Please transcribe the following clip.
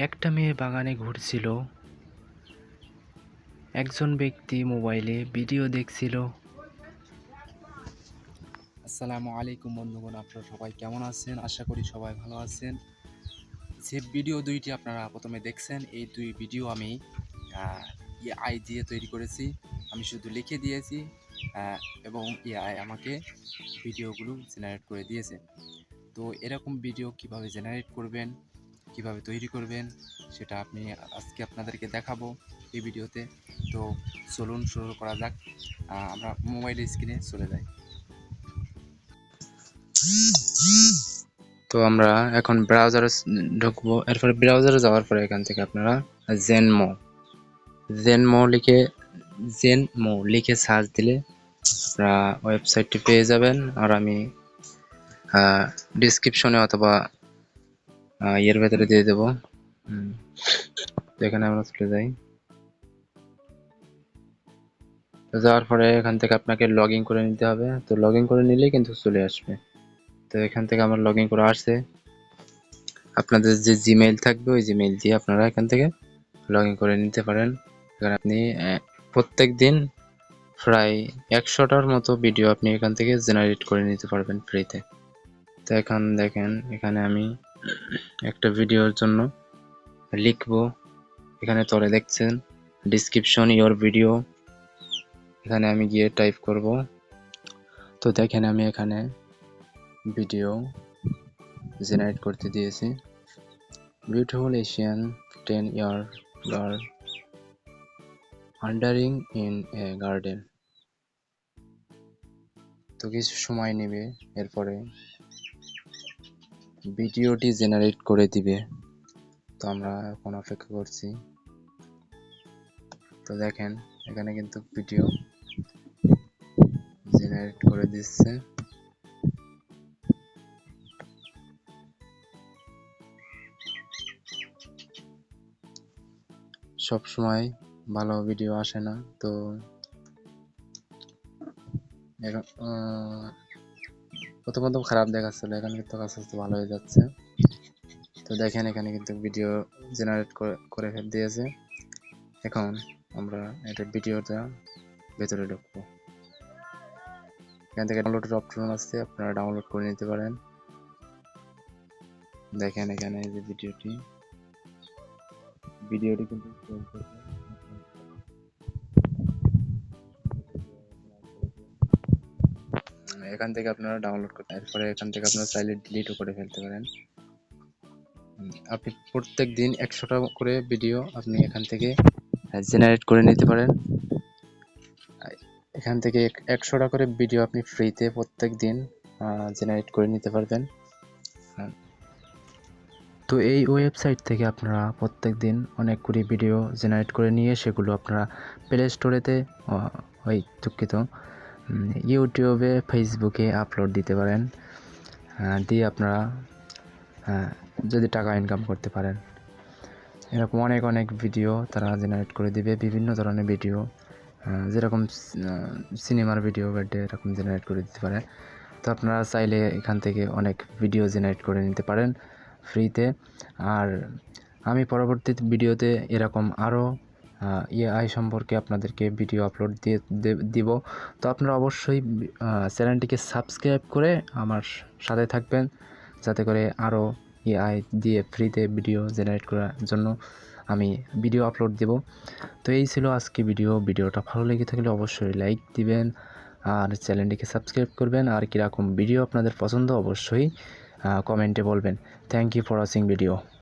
একটা মেয়ে বাগানে ঘুরছিল। একজন ব্যক্তি মোবাইলে ভিডিও দেখছিল। আসসালামু আলাইকুম বন্ধুগণ, আপনারা সবাই কেমন আছেন? আশা করি সবাই ভালো আছেন। যে ভিডিও দুইটি আপনারা প্রথমে দেখছেন, এই দুই ভিডিও আমি এআই দিয়ে তৈরি করেছি। আমি শুধু লিখে দিয়েছি এবং এআই আমাকে ভিডিওগুলো জেনারেট করে দিয়েছে। তো এরকম ভিডিও কিভাবে জেনারেট করবেন, কিভাবে তৈরি করবেন, সেটা আজকে আপনাদেরকে দেখাবো এই ভিডিওতে। তো চলুন শুরু করা যাক। আমরা মোবাইলের স্ক্রিনে চলে যাই। তো আমরা এখন ব্রাউজারে ঢুকবো। এরপরে ব্রাউজারে যাওয়ার পরে এখান থেকে আপনারা জেনমো জেনমো লিখে সার্চ দিলে আপনারা ওয়েবসাইটটি পেয়ে যাবেন। আর আমি ডিসক্রিপশনে অথবা এর ভেতরে দিয়ে দেবো। তো এখানে আমরা চলে যাই। তো যাওয়ার পরে এখান থেকে আপনাকে লগ ইন করে নিতে হবে। তো লগ ইন করে নিলেই কিন্তু চলে আসবে। তো এখান থেকে আমার লগ ইন করা আসছে। আপনাদের যে জিমেইল থাকবে ওই জিমেইল দিয়ে আপনারা এখান থেকে লগ ইন করে নিতে পারেন। এখানে আপনি প্রত্যেক দিন প্রায় 100টার মতো ভিডিও আপনি এখান থেকে জেনারেট করে নিতে পারবেন ফ্রিতে। তো এখন দেখেন, এখানে আমি একটা ভিডিওর জন্য লিখবো। এখানে তলে দেখছেন ডিসক্রিপশন ইওর ভিডিও, এখানে আমি গিয়ে টাইপ করব। তো দেখেন আমি এখানে ভিডিও জেনারেট করতে দিয়েছি। Beautiful Asian 10-year girl wandering in a garden। তো কিছু সময় নেবে, এরপরে ভিডিওটি জেনারেট করে দিবে। তো আমরা এখন অপেক্ষা করছি। তো দেখেন এখানে কিন্তু ভিডিও জেনারেট করে দিচ্ছে। সব সময় ভালো ভিডিও আসে না, তো প্রথম খারাপ দেখাচ্ছিল, এখানে কিন্তু আস্তে আস্তে ভালো হয়ে যাচ্ছে। তো দেখেন এখানে কিন্তু ভিডিও জেনারেট করে ফেল দিয়েছে। এখন আমরা এটা ভিডিওটা ভেতরে ঢুকবো। এখান থেকে ডাউনলোডের অপশন আছে, আপনারা ডাউনলোড করে নিতে পারেন। দেখেন এখানে এই যে ভিডিওটি কিন্তু এখান থেকে আপনারা ডাউনলোড করতে, এরপরে এখান থেকে আপনারা চাইলে ডিলিটও করে ফেলতে পারেন। আপনি প্রত্যেক দিন 100টা করে ভিডিও আপনি এখান থেকে জেনারেট করে নিতে পারেন। এখান থেকে 100টা করে ভিডিও আপনি ফ্রিতে প্রত্যেক দিন জেনারেট করে নিতে পারবেন। তো এই ওয়েবসাইট থেকে আপনারা প্রত্যেক দিন অনেক করে ভিডিও জেনারেট করে নিয়ে সেগুলো আপনারা প্লে স্টোরেতে ইউটিউবে, ফেসবুকে আপলোড দিতে পারেন। দিয়ে আপনারা যদি টাকা ইনকাম করতে পারেন, এরকম অনেক ভিডিও তারা জেনারেট করে দিবে। বিভিন্ন ধরনের ভিডিও, যেরকম সিনেমার ভিডিও বার্থডে এরকম জেনারেট করে দিতে পারে। তো আপনারা চাইলে এখান থেকে অনেক ভিডিও জেনারেট করে নিতে পারেন ফ্রিতে। আর আমি পরবর্তী ভিডিওতে এরকম আরও এআই সম্পর্কে আপনাদেরকে ভিডিও আপলোড দিব। তো আপনারা অবশ্যই চ্যানেলটিকে সাবস্ক্রাইব করে আমার সাথে থাকবেন, যাতে করে আরও এআই দিয়ে ফ্রিতে ভিডিও জেনারেট করার জন্য আমি ভিডিও আপলোড দেব। তো এই ছিল আজকে ভিডিওটা ভালো লেগে থাকলে অবশ্যই লাইক দিবেন আর চ্যানেলটিকে সাবস্ক্রাইব করবেন। আর কীরকম ভিডিও আপনাদের পছন্দ অবশ্যই কমেন্টে বলবেন। Thank you for watching video.